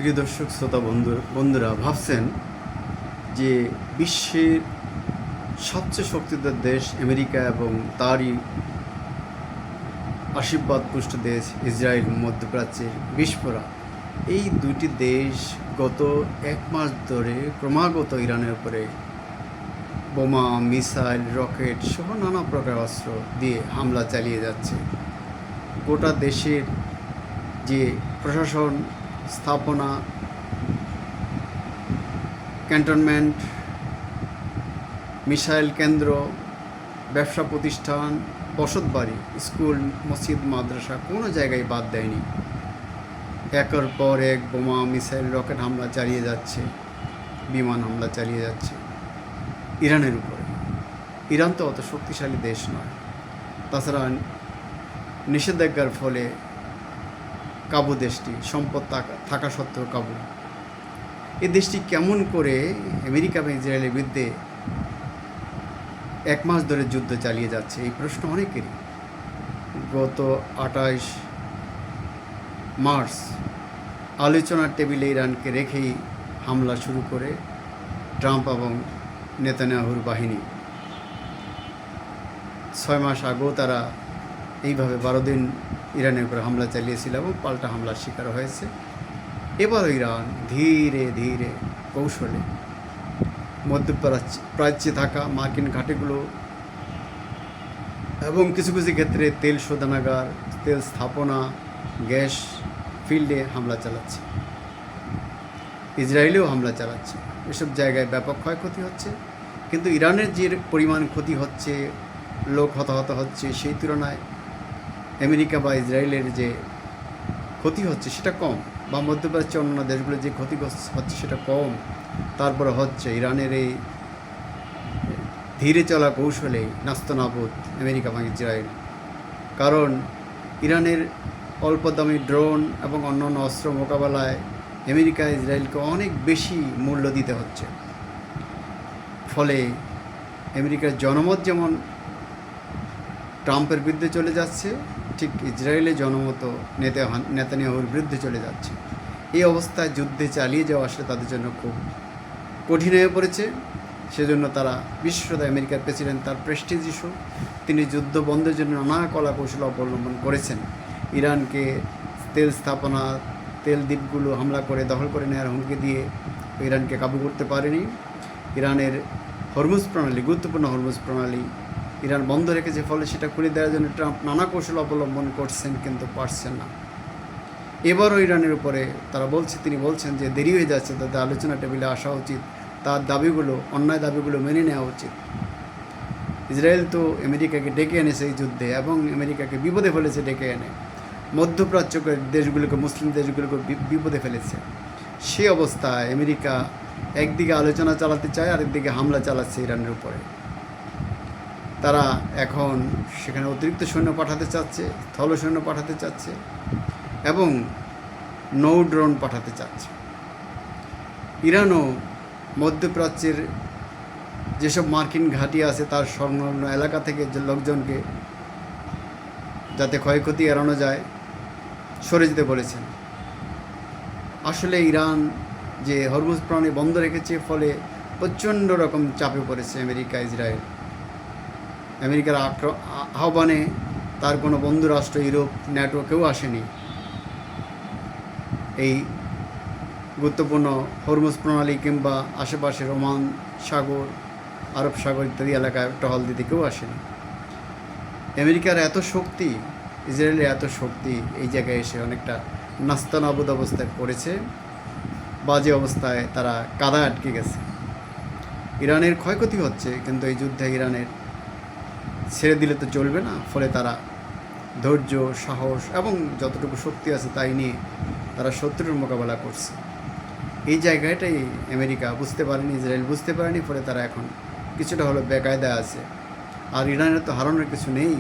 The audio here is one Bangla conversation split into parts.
প্রিয় দর্শক শ্রোতা বন্ধুরা ভাবছেন যে বিশ্বের সবচেয়ে শক্তিধর দেশ আমেরিকা এবং তারই আশীর্বাদ পুষ্ট দেশ ইসরায়েল মধ্যপ্রাচ্যের বিস্ফোরা, এই দুটি দেশ গত এক মাস ধরে ক্রমাগত ইরানের উপরে বোমা, মিসাইল, রকেট সহ নানা প্রকার অস্ত্র দিয়ে হামলা চালিয়ে যাচ্ছে। গোটা দেশের যে প্রশাসন স্থাপনা, ক্যান্টনমেন্ট, মিসাইল কেন্দ্র, ব্যবসা প্রতিষ্ঠান, বসতবাড়ি, স্কুল, মসজিদ, মাদ্রাসা কোনো জায়গায় বাদ দেয়নি। একের পর এক বোমা, মিসাইল, রকেট হামলা চালিয়ে যাচ্ছে, বিমান হামলা চালিয়ে যাচ্ছে ইরানের উপরে। ইরান তো অত শক্তিশালী দেশ নয়। তাছাড়া নিষেধাজ্ঞার ফলে কাবু দেশটি, সম্পদ থাকা সত্ত্বেও কাবু, এই দেশটি কেমন করে আমেরিকা এবং ইসরায়েলের বিরুদ্ধে এক মাস ধরে যুদ্ধ চালিয়ে যাচ্ছে, এই প্রশ্ন অনেকেরই। গত 28 মার্চ আলোচনার টেবিলে ইরানকে রেখেই হামলা শুরু করে ট্রাম্প এবং নেতানিয়াহুর বাহিনী। 6 মাস আগেও তারা এইভাবে 12 দিন ইরানের উপরে হামলা চালিয়েছিল এবং পাল্টা হামলার শিকার হয়েছে। এবারও ইরান ধীরে ধীরে কৌশলে মধ্যপ্রাচ্যে থাকা মার্কিন ঘাঁটিগুলো এবং কিছু কিছু ক্ষেত্রে তেল শোধনাগার, তেল স্থাপনা, গ্যাস ফিল্ডে হামলা চালাচ্ছে। ইসরায়েলেও হামলা চালাচ্ছে। এসব জায়গায় ব্যাপক ক্ষয়ক্ষতি হচ্ছে, কিন্তু ইরানের যে পরিমাণ ক্ষতি হচ্ছে, লোক হতাহত হচ্ছে, সেই তুলনায় আমেরিকা বা ইসরায়েলের যে ক্ষতি হচ্ছে সেটা কম, বা মধ্যপ্রাচ্যের অন্যান্য দেশগুলো যে ক্ষতি হচ্ছে সেটা কম। তারপরে হচ্ছে ইরানের এই ধীরে চলা কৌশলেই নাস্তানাবুদ আমেরিকা এবং ইসরায়েল। কারণ ইরানের অল্প দামি ড্রোন এবং অন্যান্য অস্ত্র মোকাবেলায় আমেরিকা ইসরায়েলকে অনেক বেশি মূল্য দিতে হচ্ছে। ফলে আমেরিকার জনমত যেমন ট্রাম্পের বিরুদ্ধে চলে যাচ্ছে, ঠিক ইসরায়েলের জনমত নেতানিয়াহুর বিরুদ্ধে চলে যাচ্ছে। এই অবস্থায় যুদ্ধে চালিয়ে যাওয়া আসলে তাদের জন্য খুব কঠিন হয়ে পড়েছে। সেজন্য তারা বিশেষত আমেরিকার প্রেসিডেন্ট, তার প্রেস্টিজ ইস্যু, তিনি যুদ্ধ বন্ধের জন্য নানা কলা কৌশল অবলম্বন করেছেন। ইরানকে তেল স্থাপনা, তেল দ্বীপগুলো হামলা করে দখল করে নেওয়ার হুমকি দিয়ে ইরানকে কাবু করতে পারেনি। ইরানের হরমুজ প্রণালী, গুরুত্বপূর্ণ হরমুজ প্রণালী ইরান বন্ধ রেখেছে, ফলে সেটা খুলে দেওয়ার জন্য ট্রাম্প নানা কৌশল অবলম্বন করছেন, কিন্তু পারছেন না। এবারও ইরানের উপরে তিনি বলছেন যে দেরি হয়ে যাচ্ছে, তাদের আলোচনা টেবিলে আসা উচিত, তার দাবিগুলো, অন্যায় দাবিগুলো মেনে নেওয়া উচিত। ইসরায়েল তো আমেরিকাকে ডেকে এনেছে এই যুদ্ধে এবং আমেরিকাকে বিপদে ফেলেছে ডেকে এনে, মধ্যপ্রাচ্যের দেশগুলোকে, মুসলিম দেশগুলোকে বিপদে ফেলেছে। সে অবস্থায় আমেরিকা একদিকে আলোচনা চালাতে চায়, আরেকদিকে হামলা চালাচ্ছে ইরানের উপরে। তারা এখন সেখানে অতিরিক্ত সৈন্য পাঠাতে চাচ্ছে, স্থল সৈন্য পাঠাতে চাচ্ছে এবং নৌ ড্রোন পাঠাতে চাচ্ছে। ইরানও মধ্যপ্রাচ্যের যেসব মার্কিন ঘাঁটি আছে তার সংলগ্ন এলাকা থেকে যে লোকজনকে যাতে ক্ষয়ক্ষতি এড়ানো যায় সরে যেতে বলেছেন। আসলে ইরান যে হরমুজ প্রণালী বন্ধ রেখেছে, ফলে প্রচণ্ড রকম চাপে পড়েছে আমেরিকা, ইসরায়েল। আমেরিকার আহ্বানে তার কোনো বন্ধু রাষ্ট্র, ইউরোপ, ন্যাটো কেউ আসেনি এই গুরুত্বপূর্ণ হরমুজ প্রণালী কিংবা আশেপাশের ওমান সাগর, আরব সাগর ইত্যাদি এলাকায় টহল দিতে কেউ আসেনি। আমেরিকার এত শক্তি, ইসরায়েলের এত শক্তি এই জায়গায় এসে অনেকটা নাস্তানাবুদ অবস্থায় পড়েছে, বাজে অবস্থায় তারা কাদায় আটকে গেছে। ইরানের ক্ষয়ক্ষতি হচ্ছে, কিন্তু এই যুদ্ধে ইরানের ছেড়ে দিলে তো চলবে না। ফলে তারা ধৈর্য, সাহস এবং যতটুকু শক্তি আছে তাই নিয়ে তারা শত্রুর মোকাবেলা করছে। এই জায়গাটাই আমেরিকা বুঝতে পারেনি, ইসরায়েল বুঝতে পারেনি, ফলে তারা এখন কিছুটা হলো বেকায়দায় আছে। আর ইরানের তো হারানোর কিছু নেই।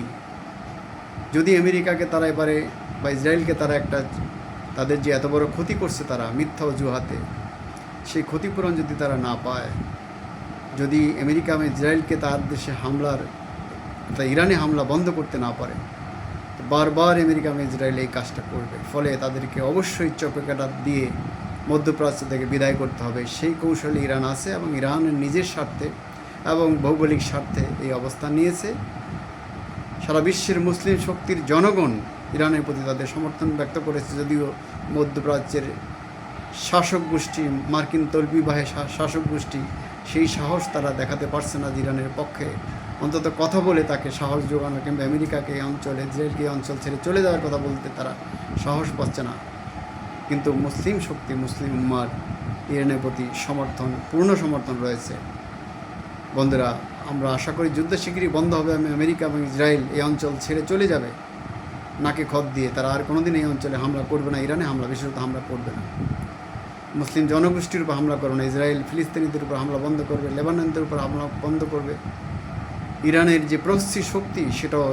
যদি আমেরিকাকে তারা এবারে বা ইসরায়েলকে তারা তাদের যে এত বড় ক্ষতি করছে তারা মিথ্যা অজুহাতে, সেই ক্ষতিপূরণ যদি তারা না পায়, যদি আমেরিকা এবং ইসরায়েলকে তার দেশে ইরানে হামলা বন্ধ করতে না পারে, বারবার আমেরিকা এবং ইসরায়েল এই কাজটা করবে। ফলে তাদেরকে অবশ্যই চপেকাটা দিয়ে মধ্যপ্রাচ্য থেকে বিদায় করতে হবে, সেই কৌশলে ইরান আছে এবং ইরানের নিজের স্বার্থে এবং ভৌগোলিক স্বার্থে এই অবস্থান নিয়েছে। সারা বিশ্বের মুসলিম শক্তির জনগণ ইরানের প্রতি তাদের সমর্থন ব্যক্ত করেছে, যদিও মধ্যপ্রাচ্যের শাসক গোষ্ঠী, মার্কিন তলবিবাহে শাসক গোষ্ঠী সেই সাহস তারা দেখাতে পারছে না ইরানের পক্ষে অন্তত কথা বলে তাকে সাহস যোগানো, কিংবা আমেরিকাকে এই অঞ্চল, ইসরায়েলকে এই অঞ্চল ছেড়ে চলে যাওয়ার কথা বলতে তারা সাহস পাচ্ছে না। কিন্তু মুসলিম শক্তি, মুসলিম উম্মার ইরানের প্রতি পূর্ণ সমর্থন রয়েছে। বন্ধুরা, আমরা আশা করি যুদ্ধ শীঘ্রই বন্ধ হবে। আমেরিকা এবং ইসরায়েল এই অঞ্চল ছেড়ে চলে যাবে নাকে খত দিয়ে। তারা আর কোনোদিন এই অঞ্চলে হামলা করবে না, ইরানে হামলা, বিশেষত হামলা করবে না। মুসলিম জনগোষ্ঠীর উপর হামলা করবে না। ইসরায়েল ফিলিস্তিনিদের উপর হামলা বন্ধ করবে, লেবাননদের উপর হামলা বন্ধ করবে। ইরানের যে প্রক্সি শক্তি, সেটাও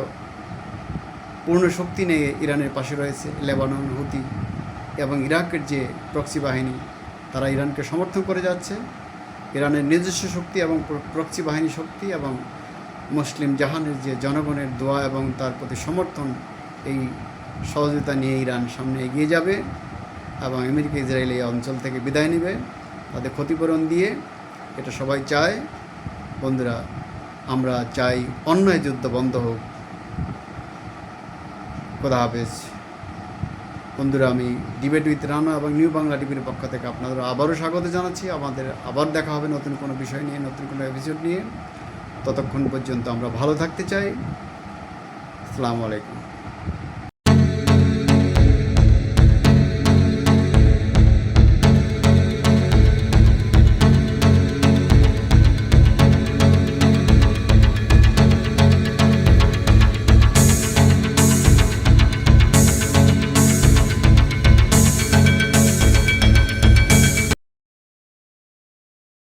পূর্ণ শক্তি নিয়ে ইরানের পাশে রয়েছে। লেবানন, হুতি এবং ইরাকের যে প্রক্সি বাহিনী, তারা ইরানকে সমর্থন করে যাচ্ছে। ইরানের নিজস্ব শক্তি এবং প্রক্সি বাহিনী শক্তি এবং মুসলিম জাহানের যে জনগণের দোয়া এবং তার প্রতি সমর্থন, এই সহযোগিতা নিয়ে ইরান সামনে এগিয়ে যাবে এবং আমেরিকা, ইসরায়েল এই অঞ্চল থেকে বিদায় নেবে তাদের ক্ষতিপূরণ দিয়ে। এটা সবাই চায়। বন্ধুরা, আমরা চাই অন্যায় যুদ্ধ বন্ধ হোক। খোদা হাফেজ। বন্ধুরা, আমি ডিবেট উইথ রানা এবং নিউ বাংলা টিভির পক্ষ থেকে আপনাদের আবারও স্বাগত জানাচ্ছি। আমাদের আবার দেখা হবে নতুন কোনো বিষয় নিয়ে, নতুন কোনো এপিসোড নিয়ে। ততক্ষণ পর্যন্ত আমরা ভালো থাকতে চাই। আসসালামু আলাইকুম।